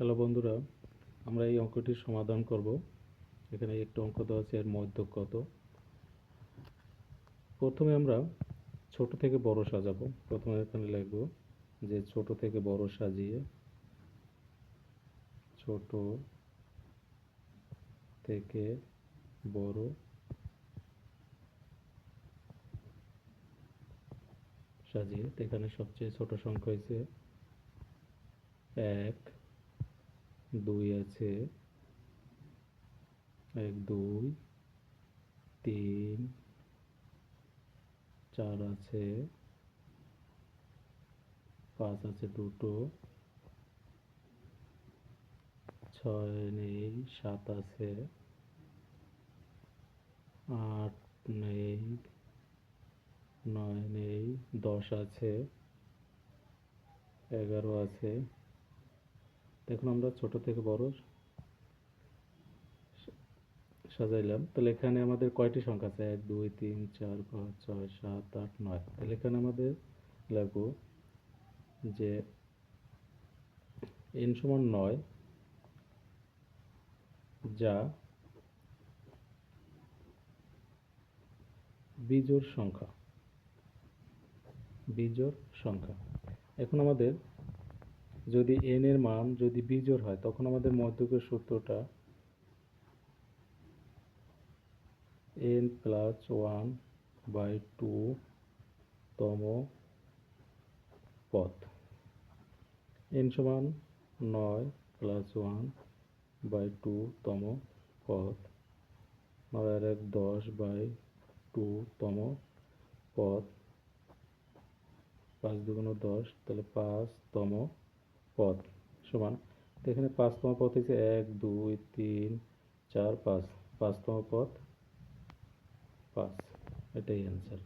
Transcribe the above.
Hello বন্ধুরা, আমরা এই অঙ্কটির সমাধান করব। এখানে একটু অঙ্ক দেওয়া আছে, এর মধ্যক কত। প্রথমে আমরা ছোট থেকে বড় সাজাবো। প্রথমে এখানে লিখব যে ছোট থেকে বড় সাজিয়ে, ছোট থেকে বড় সাজিয়ে, এখানে সবচেয়ে ছোট সংখ্যা হয়েছে 1, 2 আছে, 1, 2, 3, 4 আছে, 5 আছে দুটো, 6 নেই, 7 আছে, 8 নেই, 9 নেই, 10 আছে, 11 আছে। দেখুন আমরা ছোট থেকে বড় সাজাইলাম, তাহলে এখানে আমাদের কয়টি সংখ্যা আছে? 1, 2, 3, 4, 5, 6, 7, 8, 9। তাহলে এখানে আমাদের লাগবো যে n সমান 9, যা বিজোড় সংখ্যা। বিজোড় সংখ্যা। এখন আমাদের যদি n এর মান যদি বিজোড় হয়, তখন আমাদের মধ্যকের সূত্রটা n প্লাস 1/2 তম পদ। n সমান 9 প্লাস 1/2 তম পদ, 9 আর 1 10/2 তম পদ, 5 দুগুণ 10, তাহলে 5 তম পদ সমান। তো এখানে 5 তম পদ হচ্ছে 1, 2, 3, 4, 5। 5 তম পদ 5, এটাই অ্যান্সার।